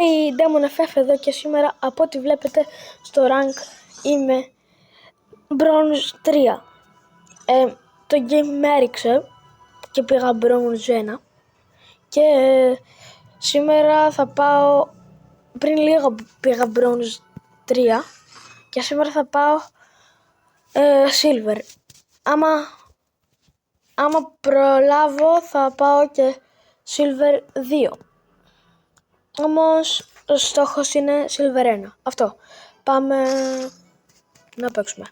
πάει Demon FF εδώ και σήμερα από ό,τι βλέπετε στο rank είμαι Bronze 3. Το game με έριξε και πήγα Bronze 1 και σήμερα θα πάω, πριν λίγο πήγα Bronze 3 και σήμερα θα πάω Silver. Άμα προλάβω θα πάω και Silver 2. Όμως ο στόχος είναι Silver 1. Αυτό. Πάμε να παίξουμε.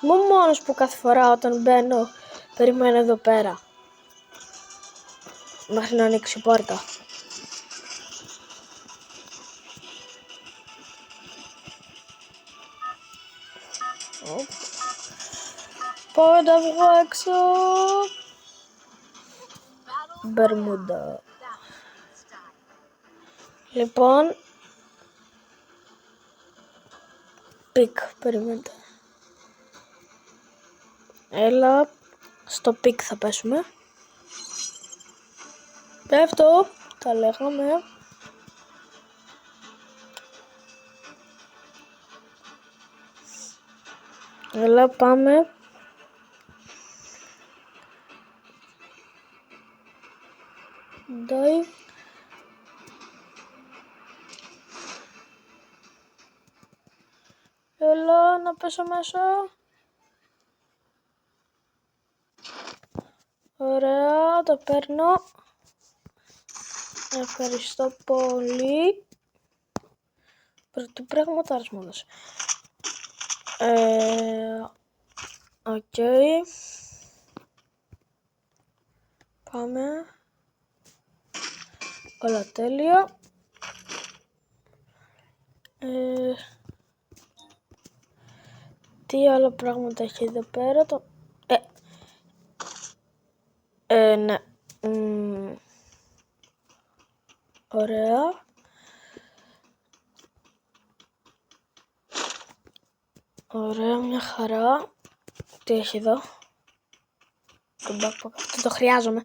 Είμαι ο μόνος που κάθε φορά όταν μπαίνω περιμένω εδώ πέρα μέχρι να ανοίξει η πόρτα. Πάω να βγω έξω. Μπερμούντα. Λοιπόν, πικ, περιμένετε. Έλα, στο πικ θα πέσουμε. Πέφτω, τα λέγαμε. Έλα, πάμε. Dive. Έλα, να πέσω μέσα. Ωραία, το παίρνω. Ευχαριστώ πολύ. Πρώτο πράγματάρας μου έδωσε. Οκ. Πάμε. Όλα τέλεια. Τι άλλα πράγματα έχει εδώ πέρα το... ναι. Ωραία. Ωραία, μια χαρά. Τι έχει εδώ? Το backpack. Αυτό το χρειάζομαι.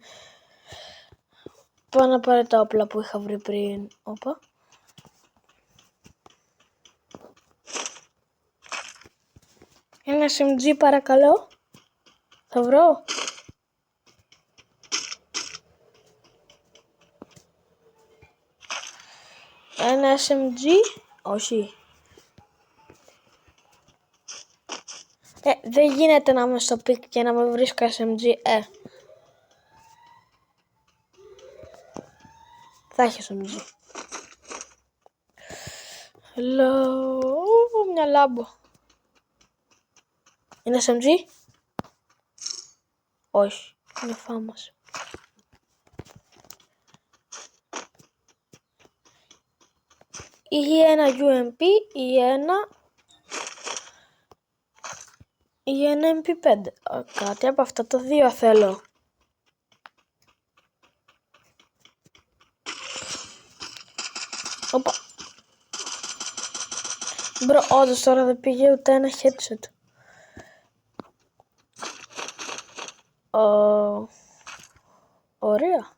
Πάω να πάρω τα όπλα που είχα βρει πριν. Όπα. Ένα SMG παρακαλώ. Θα βρω. Ένα SMG. Όχι. Δεν γίνεται να είμαι στο πικ και να με βρίσκω SMG. Θα έχει SMG. Hello. Μια λάμπο. Είναι SMG? Όχι. Είναι φάμας. Ή ένα UMP ή ένα MP5. Κάτι από αυτά τα δύο θέλω. Οπα. Μπρο, όντως τώρα δεν πήγε ούτε ένα headset. Ωραία.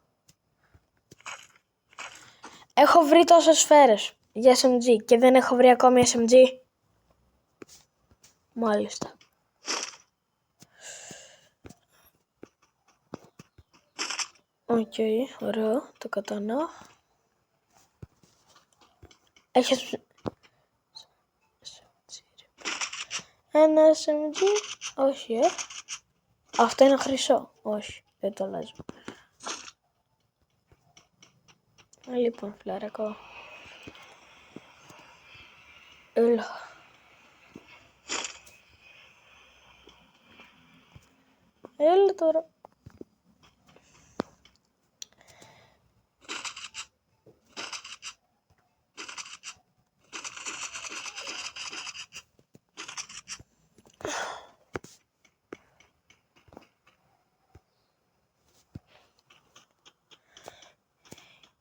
Έχω βρει τόσες σφαίρες για SMG και δεν έχω βρει ακόμη SMG. Μάλιστα. Οκ, ωραίο, το κατανοώ. Έχεις ένα SMG? Όχι, Αυτό είναι χρυσό. Όχι, δεν το αλλάζω. Λοιπόν, φλαρακό. Έλα. Έλα τώρα.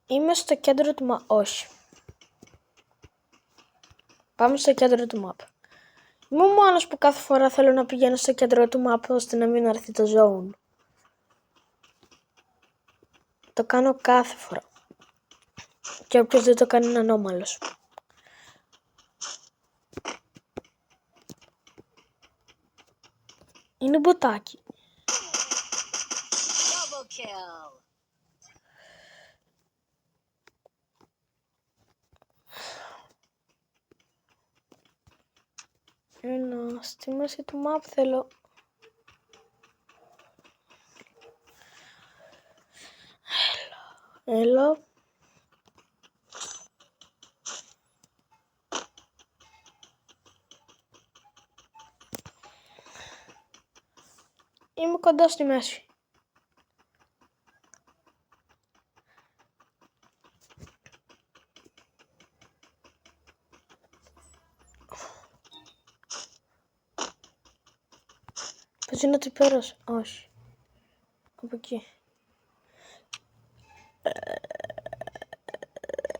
Είμαι στο κέντρο του map. Όχι. Πάμε στο κέντρο του map. Είμαι ο μόνος που κάθε φορά θέλω να πηγαίνω στο κέντρο του map ώστε να μην έρθει το zone. Το κάνω κάθε φορά. Και όποιος δεν το κάνει είναι ανώμαλος. Είναι μποτάκι. Ένα στη μέση του map θέλω. Έλα. Είμαι κοντά στη μέση. Πώς είναι ότι πέρασε. Όχι. Από εκεί.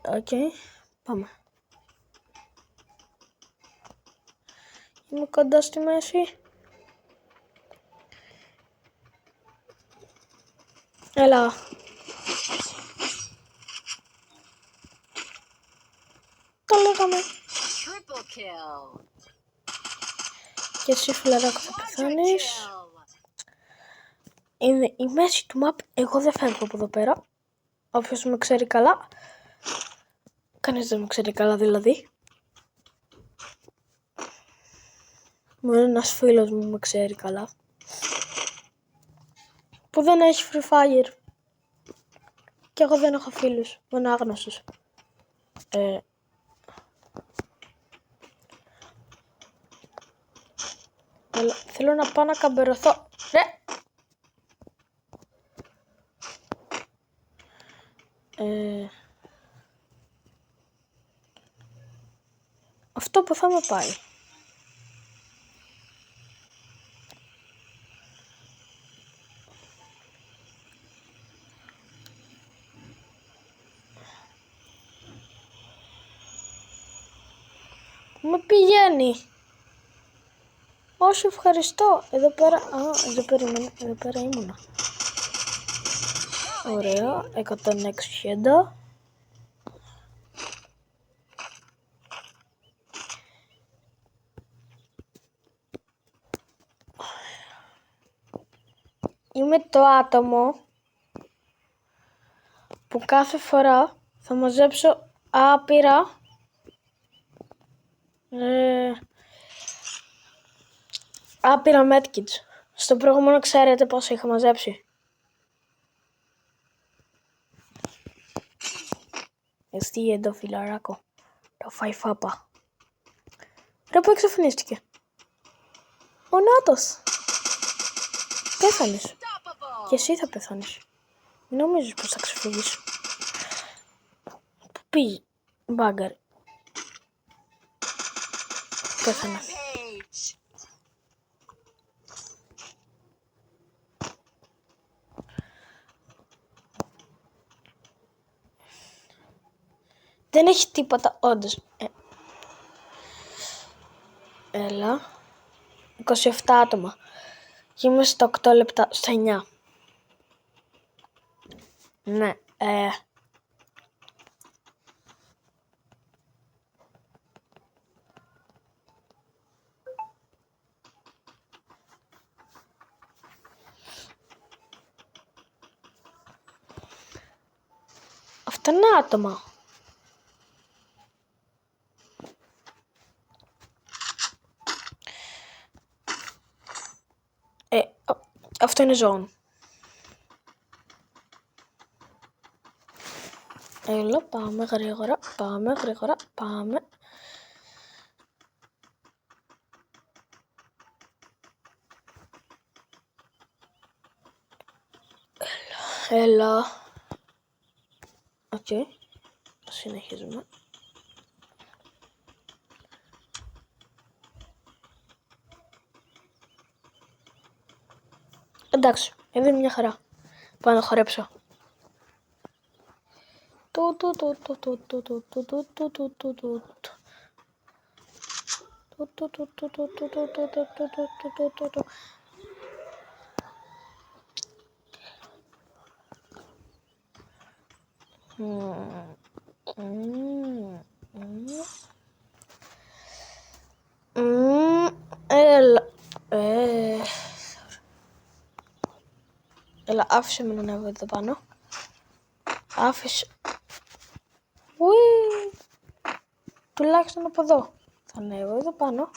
Οκ. Πάμε. Είμαι κοντά στη μέση. Έλα. Το λέγαμε. Και εσύ φιλαράκο θα πεθάνεις. Είναι η μέση του map. Εγώ δεν φεύγω από εδώ πέρα. Όποιος με ξέρει καλά. Κανείς δεν με ξέρει καλά δηλαδή. Μόνο ένας φίλος μου με ξέρει καλά. Που δεν έχει Free Fire. Και εγώ δεν έχω φίλους. Μόνο άγνωστους. Θέλω να πάω να καμπερωθώ. Ρε! Αυτό που θα με πάει. Με πηγαίνει. Όχι, ευχαριστώ. Εδώ πέρα. Εδώ περίμενα. Εδώ πέρα ήμουνα. Ωραία. 106 χέντα. Είμαι το άτομο που κάθε φορά θα μαζέψω άπειρα άπειρα medkits. Στο προηγούμενο ξέρετε πόσο είχα μαζέψει. Εσύ εδώ φιλαράκο. Το φάει φάπα. Ρε που εξαφανίστηκε. Ο Νάτος. Πέθανες. Και εσύ θα πεθάνεις. Μην νομίζεις πως θα ξεφύγεις. Πού πήγε. Μπάγκαρ. Πέθανε. Δεν έχει τίποτα όντως. Έλα. 27 άτομα. Και είμαι στα 8 λεπτά. Στα 9. Ναι. Αυτά είναι άτομα. Αυτό είναι zone. Έλα, πάμε γρήγορα, πάμε. Έλα. Οκ. Συνεχίζουμε. Εντάξει, εδώ είναι μια χαρά. Πάω να χορέψω. Έλα. Έλα, άφησε με να ανέβω εδώ πάνω. Άφησε. Ουί. Τουλάχιστον από εδώ. Θα ανέβω εδώ πάνω.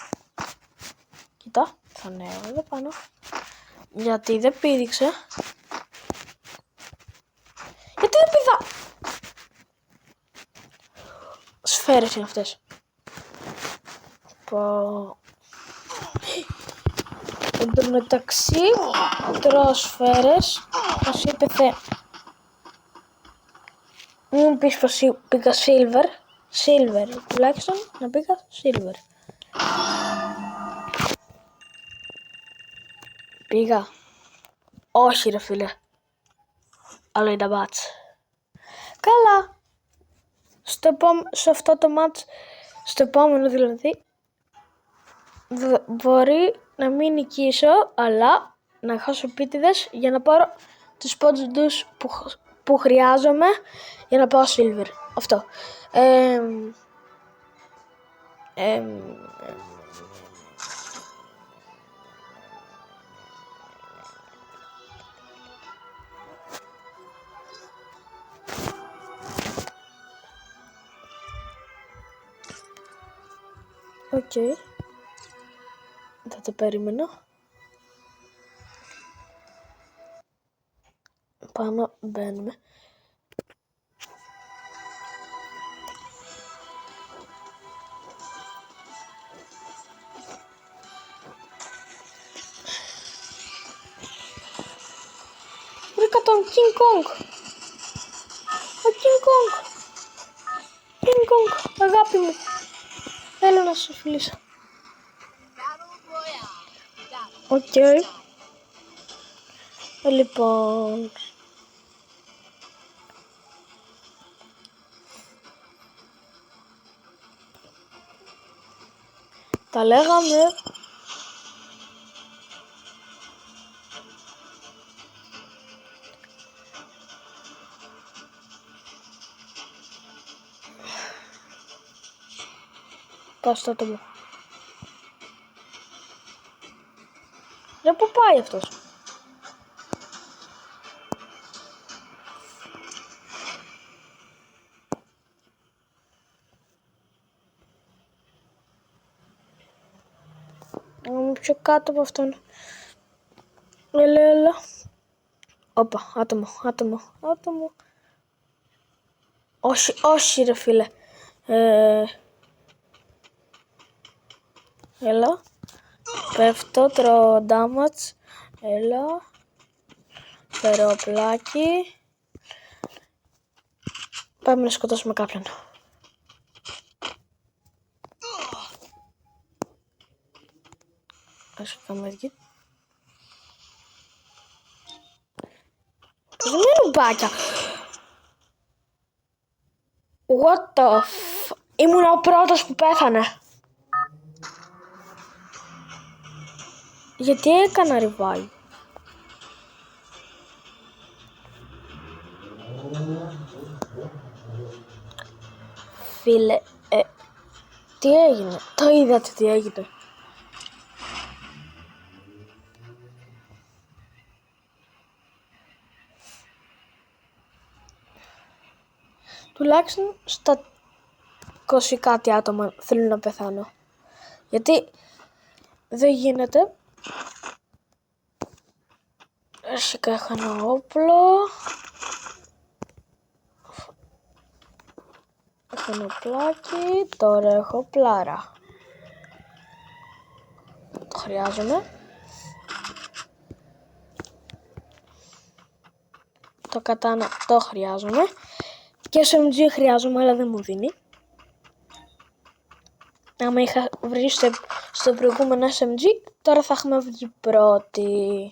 Κοίτα, θα ανέβω εδώ πάνω. Γιατί δεν πήδηξε. Γιατί δεν πήδα. Σφαίρες είναι αυτές. Εν τω μεταξύ, τρώω σφαίρες. Πως είπε μην πεις πως πήγα silver. Silver, τουλάχιστον να πήγα silver. Πήγα. Όχι ρε φίλε. Αλλά είναι μάτς. Καλά. Σε αυτό το μάτς, στο επόμενο δηλαδή, μπορεί να μην νικήσω, αλλά να χάσω επίτηδες για να πάρω τους πόντους που χρειάζομαι για να πάω silver. Αυτό. Οκ. Θα το περίμενα. Πάμε, μπαίνουμε. Βρήκα τον King Kong. Ο King Kong. King Kong, αγάπη μου. Θέλω να σου φιλήσω. Οκ. Λοιπόν. Τα λέγαμε. Πάστε το μου. Ρε πού πάει αυτός. Να μου πιο κάτω από αυτόν. Έλα. Όπα, άτομο. Όχι ρε φίλε. Έλα. Πέφτω, τρώω damage. Έλα. Φέρω πλάκι. Πάμε να σκοτώσουμε κάποιον. Ας κάνουμε εκεί. Πώς είναι ρουμπάκια. What the f... Ήμουν ο πρώτος που πέθανε. Γιατί έκανα revive. Φίλε, τι έγινε. Το είδατε τι έγινε. Τουλάχιστον στα 20 κάτι άτομα θέλουν να πεθάνω. Γιατί δεν γίνεται. Αρχικά έχω ένα όπλο. Έχω ένα πλάκι. Τώρα έχω πλάρα. Το χρειάζομαι. Το κατάνα το χρειάζομαι. Και SMG χρειάζομαι, αλλά δεν μου δίνει. Άμα είχα βρει στο προηγούμενο SMG, τώρα θα έχουμε βγει πρώτοι.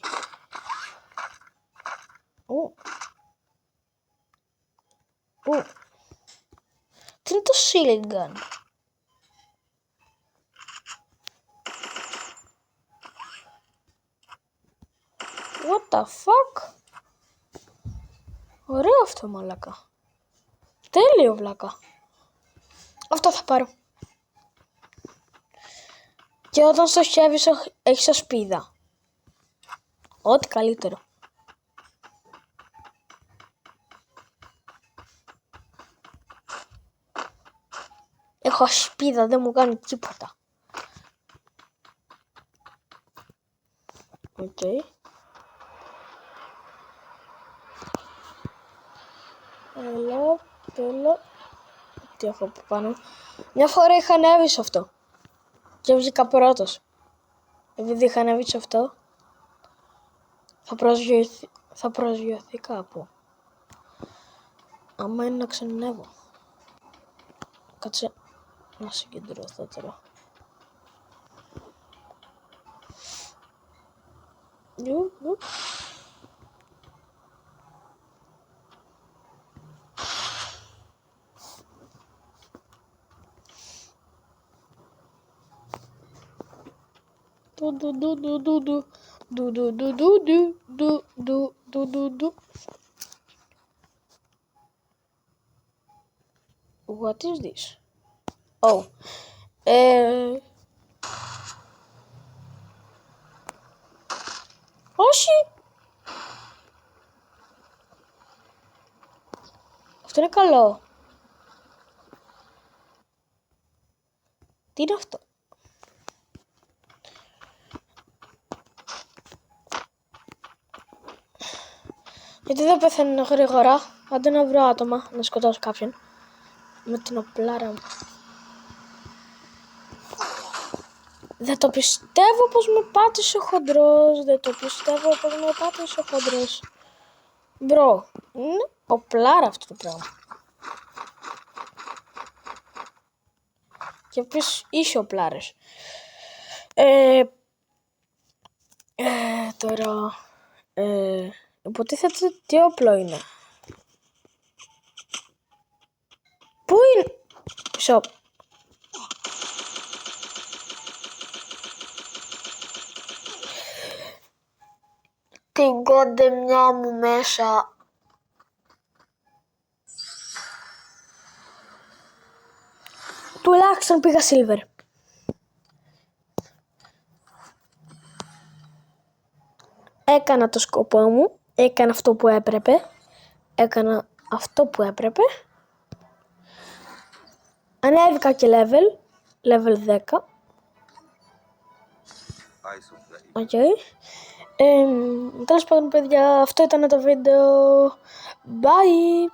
Τι είναι το shield gun. What the fuck? Ωραίο αυτό, μαλάκα. Τέλειο, βλάκα. Αυτό θα πάρω. Και όταν στοχεύεις έχεις ασπίδα. Ό,τι καλύτερο. Έχω ασπίδα, δεν μου κάνει τίποτα. Οκ. Έλα. Τι έχω από πάνω. Μια φορά είχα ανέβει σε αυτό. Και βγήκα πρώτος. Επειδή είχα ανέβει σε αυτό, θα προσγειωθεί κάπου. Άμα είναι να ξανανεύω. Κάτσε να συγκεντρωθώ τώρα. What is this? Oh. Όχι. Αυτό είναι καλό. Τι είναι αυτό? Γιατί δεν πεθαίνω γρήγορα. Άντε να βρω άτομα, να σκοτώσω κάποιον. Με την οπλάρα μου. Δεν το πιστεύω πως με πάτησε ο χοντρός. Μπρο, είναι οπλάρα αυτό το πράγμα. Και επίσης είσαι οπλάρες. Τώρα... υποτίθεται τι όπλο είναι. Πού είναι? Shop. Την κοντεμιά μου μέσα. Τουλάχιστον πήγα silver. Έκανα το σκοπό μου. Έκανα αυτό που έπρεπε. Ανέβηκα και level 10. Οκ. Τέλος πάντων, παιδιά, αυτό ήταν το βίντεο. Bye!